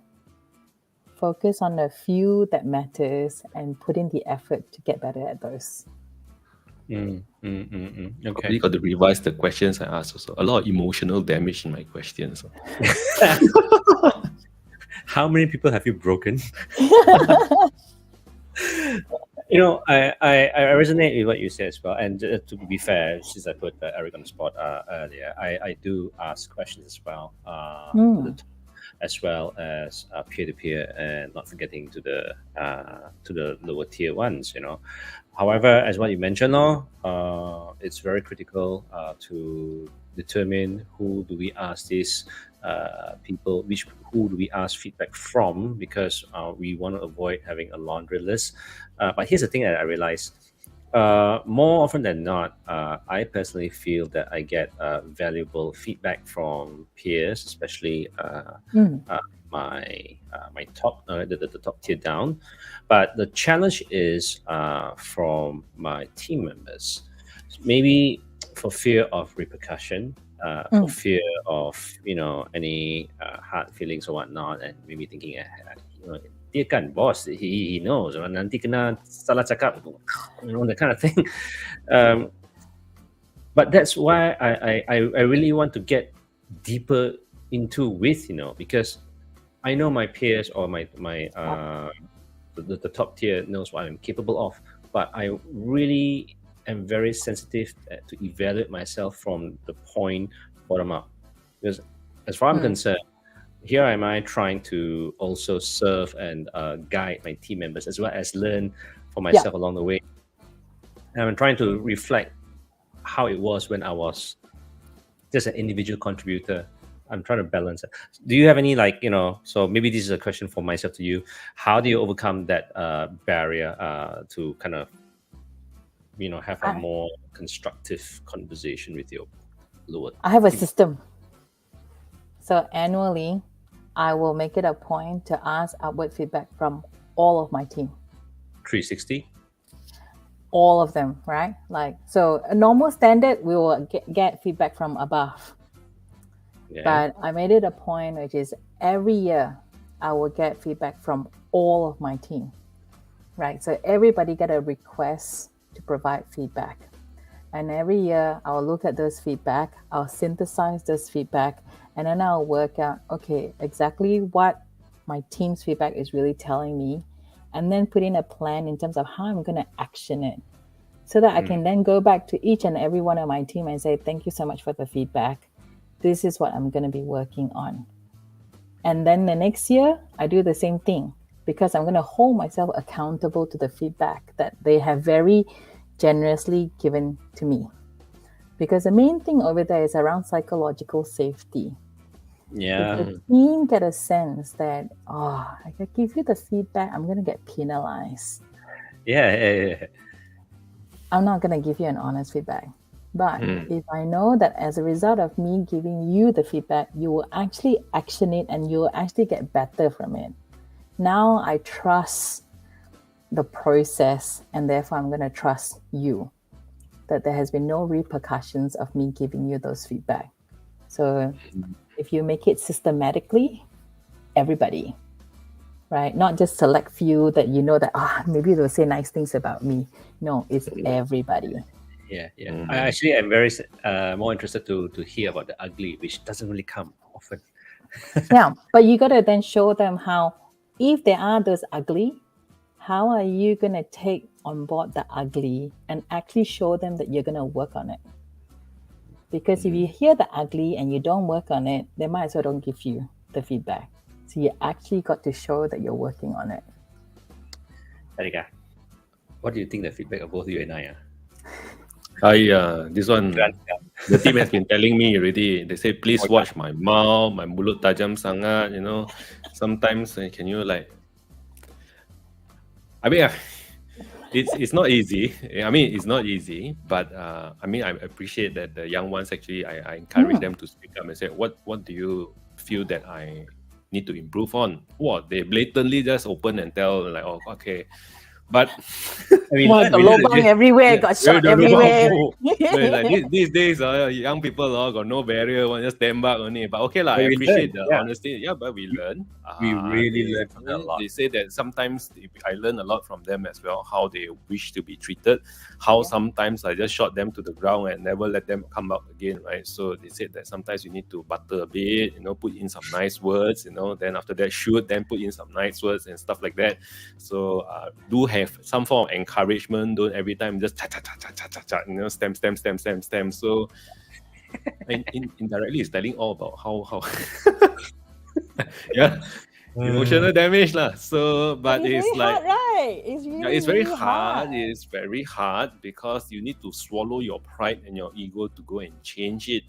Focus on the few that matters and put in the effort to get better at those. Okay. Probably got to revise the questions I asked also. A lot of emotional damage in my questions. How many people have you broken? I resonate with what you said as well. And to be fair, since I put Eric on the spot earlier, I do ask questions as well, as well as peer-to-peer, and not forgetting to the lower tier ones. However, as what you mentioned, it's very critical to determine who do we ask these people, who do we ask feedback from, because we want to avoid having a laundry list. But here's the thing that I realized. More often than not, I personally feel that I get valuable feedback from peers, especially my top, the top tier down. But the challenge is from my team members, maybe for fear of repercussion, for fear of any hard feelings or whatnot, and maybe thinking dia kan boss, he knows, nanti kena salah cakap, that kind of thing. But that's why I really want to get deeper into with, because I know my peers or the top tier knows what I'm capable of, but I really am very sensitive to evaluate myself from the point bottom up, because as far as I'm concerned, here am I trying to also serve and guide my team members as well as learn for myself along the way. And I'm trying to reflect how it was when I was just an individual contributor. I'm trying to balance it. Do you have any so maybe this is a question for myself to you. How do you overcome that barrier to kind of, have a more constructive conversation with your lower I have a system. So annually, I will make it a point to ask upward feedback from all of my team. 360? All of them, right? So a normal standard, we will get feedback from above. Yeah. But I made it a point, which is every year, I will get feedback from all of my team, right? So everybody get a request to provide feedback. And every year, I'll look at those feedback, I'll synthesize those feedback, and then I'll work out, okay, exactly what my team's feedback is really telling me, and then put in a plan in terms of how I'm going to action it, so that I can then go back to each and every one of my team and say, thank you so much for the feedback. This is what I'm going to be working on. And then the next year, I do the same thing, because I'm going to hold myself accountable to the feedback that they have very generously given to me. Because the main thing over there is around psychological safety. Yeah. If the team get a sense that, I can give you the feedback, I'm going to get penalized. Yeah. I'm not going to give you an honest feedback. But if I know that as a result of me giving you the feedback, you will actually action it and you will actually get better from it. Now I trust the process, and therefore I'm going to trust you, that there has been no repercussions of me giving you those feedback. So if you make it systematically, everybody, right? Not just select few that you know that, maybe they'll say nice things about me. No, it's everybody. Yeah. I actually am very more interested to hear about the ugly, which doesn't really come often. Yeah, but you got to then show them how, if there are those ugly, how are you going to take on board the ugly and actually show them that you're going to work on it? Because if you hear the ugly and you don't work on it, they might as well don't give you the feedback. So you actually got to show that you're working on it. Erika, what do you think the feedback of both you and I are? This one, the team has been telling me already. They say, please watch my mouth, my mulut tajam sangat, Sometimes, can you I mean, it's not easy. I mean, it's not easy, but I appreciate that the young ones actually, I encourage them to speak up and say, what do you feel that I need to improve on? What they blatantly just open and tell okay. But the lobang everywhere, got shot everywhere. These days, young people got no barrier, just tembak only. But okay, I appreciate the honesty. Yeah, but we learn. We really learn from them a lot. They say that sometimes I learn a lot from them as well, how they wish to be treated, how sometimes I just shot them to the ground and never let them come up again, right? So they said that sometimes you need to butter a bit, put in some nice words, then after that shoot, then put in some nice words and stuff like that. So do have some form of encouragement. Don't every time just stem. So indirectly it's telling all about how emotional damage lah. So but it's like hard, right? It's really, it's very really hard. It's very hard because you need to swallow your pride and your ego to go and change it.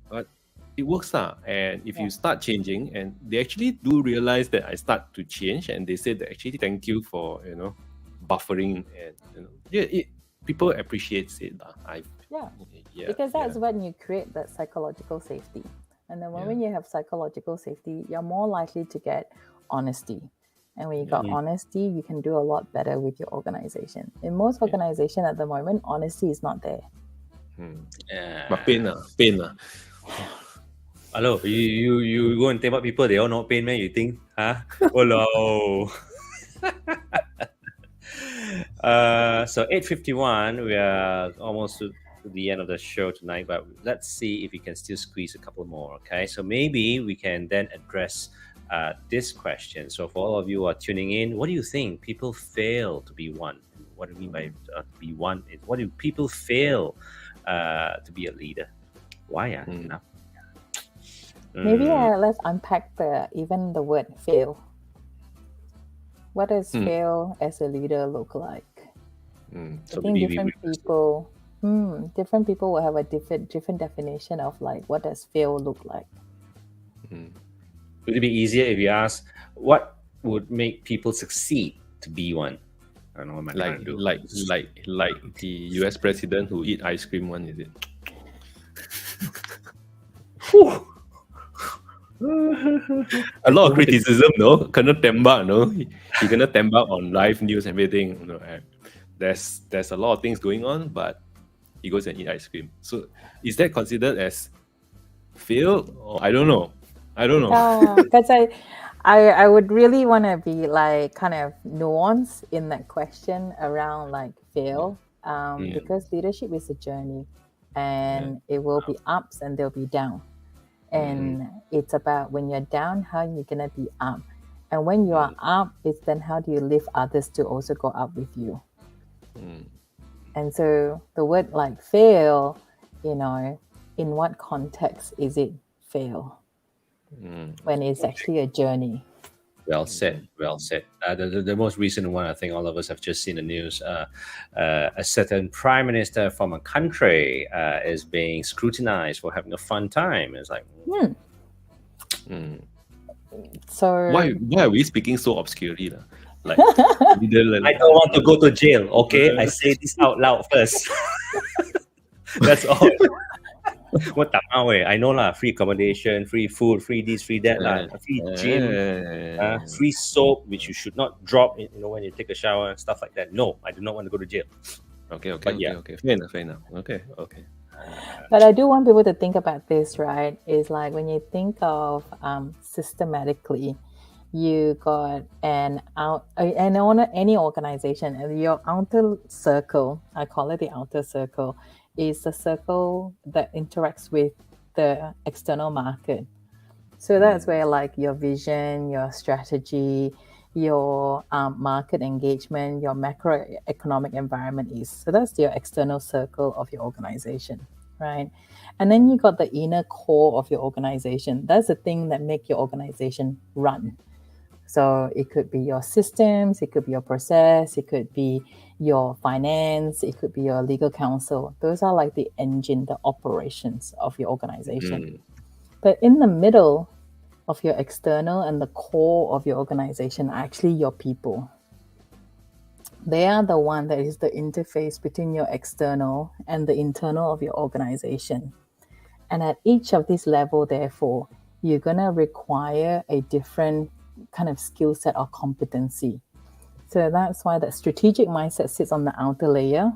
But it works and if you start changing, and they actually do realize that I start to change, and they say that actually thank you for buffering, and people appreciate it. Because that's when you create that psychological safety, and then when you have psychological safety, you're more likely to get honesty, and when you got honesty, you can do a lot better with your organization. In most organizations at the moment, honesty is not there. But pain. Hello, you go and tembak people, they all not pain, man. You think, huh? Oh no. So 8:51, we are almost to the end of the show tonight, but let's see if we can still squeeze a couple more. Okay, so maybe we can then address this question. So for all of you who are tuning in, what do you think people fail to be one? What do you mean by be one? What do people fail to be a leader? Why? Maybe let's unpack even the word fail. What does fail as a leader look like? So I think different people will have a different definition of what does fail look like. Would it be easier if you ask what would make people succeed to be one? I don't know what I'm trying to do. Like the US president who eat ice cream one, is it? A lot of criticism, no? Kena tembak, no? He kena tembak on live news, everything. There's a lot of things going on, but he goes and eat ice cream. So is that considered as fail? Or I don't know. Because I would really want to be kind of nuanced in that question around fail, because leadership is a journey, and it will be ups and there'll be down. And it's about when you're down, how you're going to be up. And when you are up, it's then how do you lift others to also go up with you. And so the word fail, in what context is it fail? When it's actually a journey. Well said. The most recent one, I think all of us have just seen the news. A certain prime minister from a country is being scrutinized for having a fun time. It's like, So why are we speaking so obscurely? I don't want to go to jail. Okay, I say this out loud first. That's all. What I know lah, free accommodation, free food, free this, free that free gym, free soap, which you should not drop when you take a shower and stuff like that. No, I do not want to go to jail. Okay. Fair enough. Okay. But I do want people to think about this, right? Is when you think of systematically, you got any organization, and your outer circle, I call it the outer circle, is the circle that interacts with the external market. So that's where your vision, your strategy, your market engagement, your macroeconomic environment is. So that's your external circle of your organization, right? And then you got the inner core of your organization. That's the thing that make your organization run. So it could be your systems, it could be your process, it could be your finance, it could be your legal counsel. Those are like the engine, the operations of your organization. But in the middle of your external and the core of your organization are actually your people. They are the one that is the interface between your external and the internal of your organization. And at each of these level, therefore, you're going to require a different kind of skill set or competency. So that's why that strategic mindset sits on the outer layer,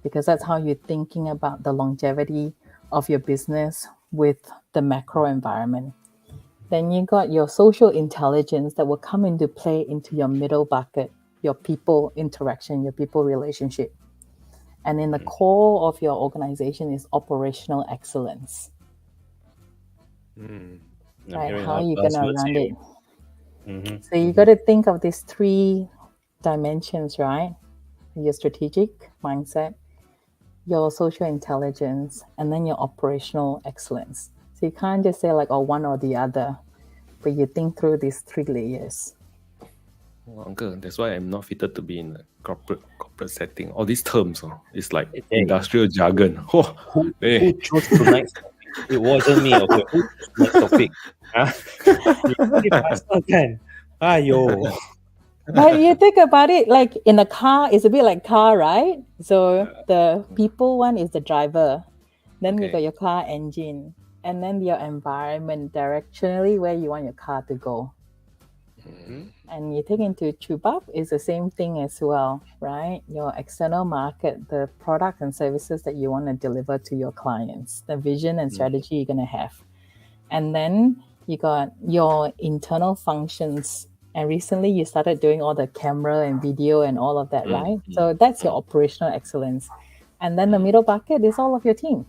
because that's how you're thinking about the longevity of your business with the macro environment. Then you got your social intelligence that will come into play into your middle bucket, your people interaction, your people relationship. And in the core of your organization is operational excellence. Right? How are you going to run it? So you got to think of these three dimensions, right? Your strategic mindset, your social intelligence, and then your operational excellence. So you can't just say like, oh, one or the other, but you think through these three layers. Well, Uncle, that's why I'm not fitted to be in a corporate setting. All these terms, it's like industrial jargon. Who chose tonight's topic? It wasn't me, okay? Who chose tonight's topic? Ayo. But you think about it, like in a car, it's a bit like car, right? So the people one is the driver. Then you got your car engine. And then your environment, directionally where you want your car to go. And you take into Choobub, is the same thing as well, right? Your external market, the products and services that you want to deliver to your clients, the vision and strategy you're going to have. And then you got your internal functions. And recently you started doing all the camera and video and all of that, right? So that's your operational excellence. And then the middle bucket is all of your team.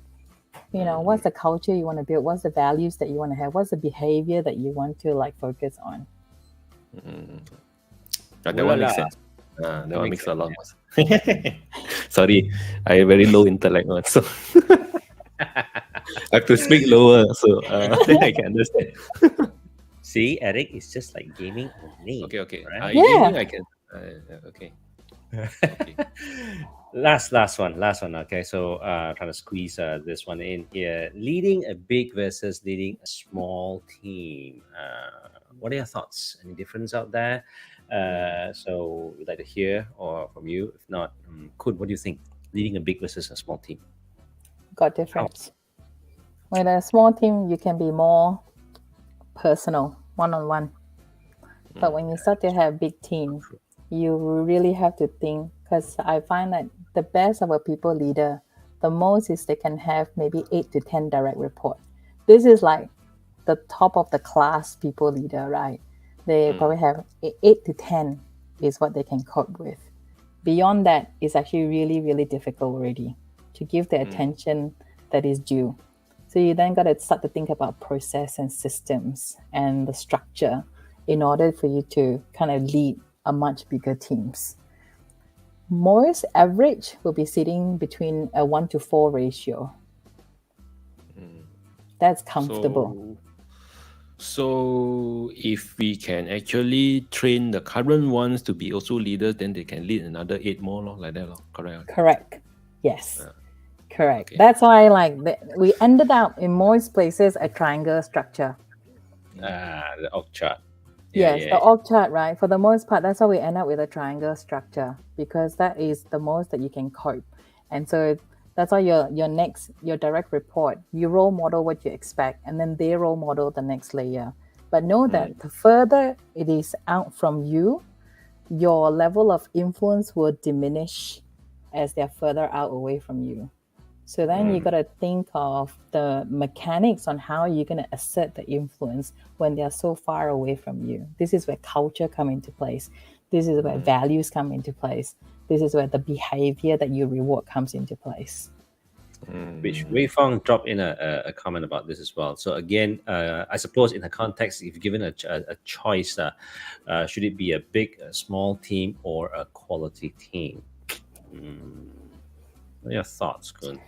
You know, what's the culture you want to build? What's the values that you want to have? What's the behavior that you want to like focus on? That one makes sense. That one makes a lot of sense. Sorry, I have very low intellect one, so I have to speak lower, so then I can understand. See, Eric, it's just like gaming only. Okay. Right? Gaming, I can. Okay. Last one. Okay, so trying to squeeze this one in here. Leading a big versus leading a small team. What are your thoughts? Any difference out there? So we'd like to hear or from you. If not, Koon, what do you think? Leading a big versus a small team. Got difference. With a small team, you can be more personal, one-on-one. But when you start to have big team, you really have to think, because I find that the best of a people leader, the most is they can have maybe 8 to 10 direct report. This is like the top of the class people leader, right? They probably have 8 to 10 is what they can cope with. Beyond that, it's actually really, really difficult already to give the attention that is due. So you then got to start to think about process and systems and the structure in order for you to kind of lead a much bigger teams. Most average will be sitting between a 1-to-4 ratio. That's comfortable. So if we can actually train the current ones to be also leaders, then they can lead another 8 more, like that, correct? Correct. Yes. Correct. Okay. That's why we ended up in most places a triangle structure. The org chart. The org chart, right? For the most part, that's how we end up with a triangle structure, because that is the most that you can cope. And so that's why your direct report, you role model what you expect, and then they role model the next layer. But know that the further it is out from you, your level of influence will diminish as they're further out away from you. So then you got to think of the mechanics on how you're going to assert the influence when they're so far away from you. This is where culture come into place. This is where values come into place. This is where the behavior that you reward comes into place. Which Wei Fong dropped in a comment about this as well. So again, I suppose in the context, if given a choice, should it be a big, a small team or a quality team? What are your thoughts, Koon?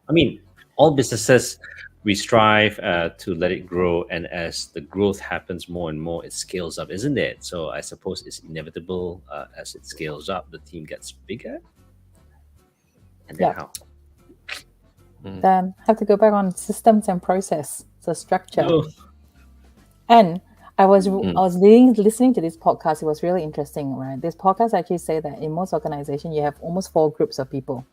I mean, all businesses, we strive to let it grow, and as the growth happens more and more, it scales up, isn't it? So I suppose it's inevitable as it scales up, the team gets bigger. And then Yeah. how? Then have to go back on systems and process, so structure. Oh. And I was listening to this podcast. It was really interesting, right? This podcast actually say that in most organizations you have almost 4 groups of people.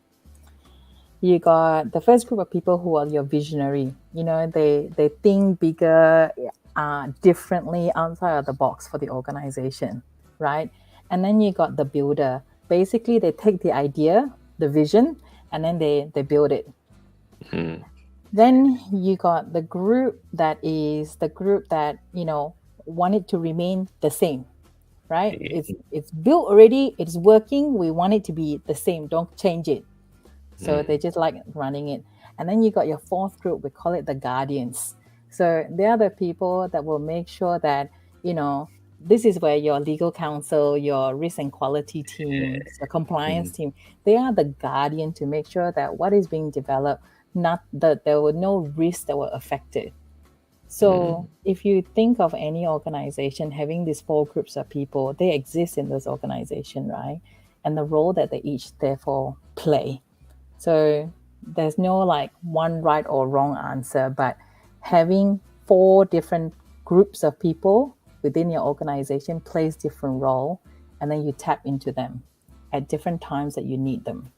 You got the first group of people who are your visionary. They think bigger, differently outside of the box for the organization, right? And then you got the builder. Basically, they take the idea, the vision, and then they build it. Then you got the group that want it to remain the same, right? It's built already, it's working, we want it to be the same, don't change it. So they just like running it. And then you got your 4th group, we call it the guardians. So they are the people that will make sure that, this is where your legal counsel, your risk and quality team, the compliance team, they are the guardian to make sure that what is being developed, not that there were no risks that were affected. So if you think of any organization having these 4 groups of people, they exist in this organization, right? And the role that they each therefore play. So there's no like one right or wrong answer, but having 4 different groups of people within your organization plays different role, and then you tap into them at different times that you need them.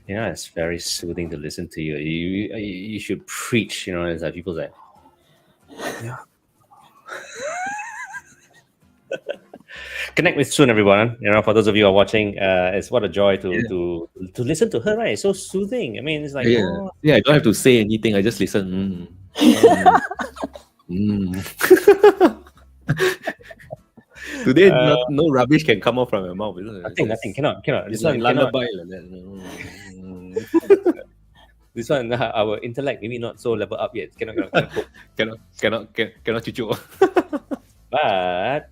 Yeah, it's very soothing to listen to you. You should preach, it's like people say, yeah. Connect with Soon, everyone. For those of you who are watching, it's what a joy to listen to her, right? It's so soothing. I mean, it's like, I don't have to say anything. I just listen. Today, no rubbish can come out from your mouth. Nothing. Cannot. It's like lullaby like that. This one, our intellect maybe not so level up yet. Cannot cucu. But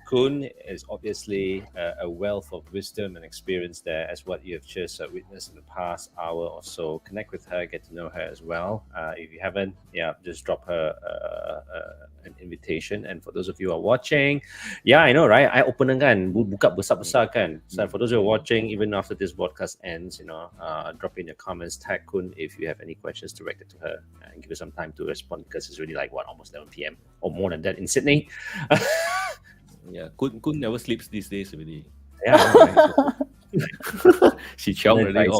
Koon is obviously a wealth of wisdom and experience there, as what you have just witnessed in the past hour or so. Connect with her, get to know her as well. If you haven't, just drop her an invitation. And for those of you who are watching, I know, right? I open kan, buka besar-besar kan. So for those who are watching, even after this broadcast ends, drop in your comments, tag Koon if you have any questions directed to her, and give her some time to respond, because it's really like almost 11 p.m. or more than that in Sydney. Koon never sleeps these days already. She chow already.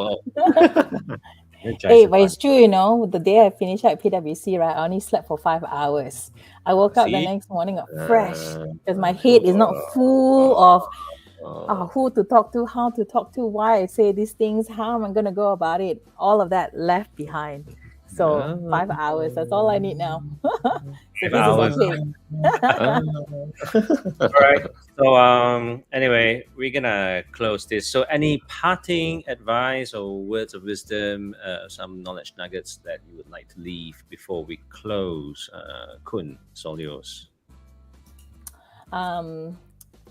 Hey, but it's true, the day I finished at PwC, right, I only slept for 5 hours. I woke up the next morning fresh, because my head is not full of who to talk to, how to talk to, why I say these things, how am I going to go about it. All of that left behind. So 5 hours, that's all I need now. 5 hours. All right. So anyway, we're gonna close this. So any parting advice or words of wisdom, some knowledge nuggets that you would like to leave before we close? Koon, it's all yours.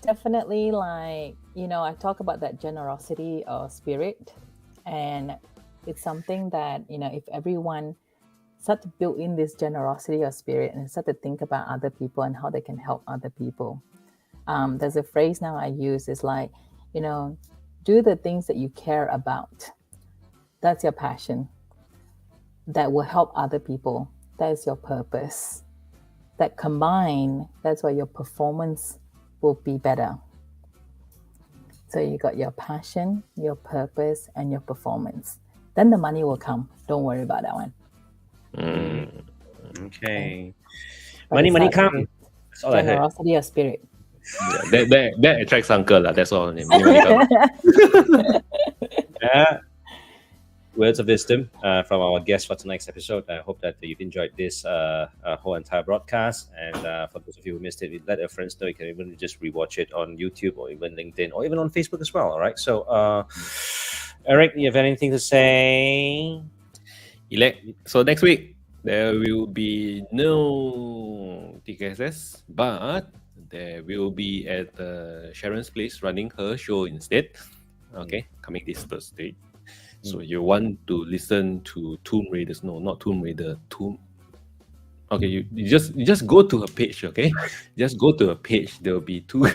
Definitely, I talk about that generosity of spirit, and it's something that, if everyone start to build in this generosity of spirit and start to think about other people and how they can help other people. There's a phrase now I use, is like, do the things that you care about. That's your passion. That will help other people. That is your purpose. That combined, that's why your performance will be better. So you got your passion, your purpose, and your performance. Then the money will come. Don't worry about that one. Okay. Money come. That's all generosity of spirit. That attracts uncle. That's all. Words of wisdom from our guest for tonight's episode. I hope that you've enjoyed this whole entire broadcast. And for those of you who missed it, let your friends know. You can even just rewatch it on YouTube or even LinkedIn or even on Facebook as well. All right. So, Eric, you have anything to say? So next week there will be no TKSS, but there will be at Sharon's place running her show instead. Okay, coming this Thursday. So you want to listen to Tomb Raiders? No, not Tomb Raider. Okay, you just go to a page. Okay, just go to a page. There will be two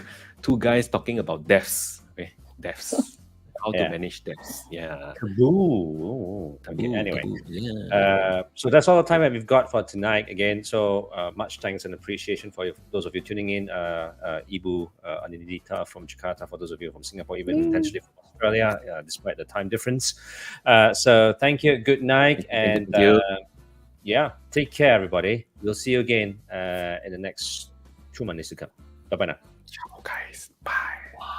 guys talking about deaths. Okay, deaths. How to manage deaths. Yeah. Taboo. Taboo, Anyway, taboo, yeah. so that's all the time that we've got for tonight. Again, so much thanks and appreciation for those of you tuning in. Ibu, Anindita from Jakarta, for those of you from Singapore, even potentially from Australia, despite the time difference. So thank you. Good night, and Thank you. take care, everybody. We'll see you again in the next 2 months to come. Bye bye now. Ciao, guys. Bye. Bye.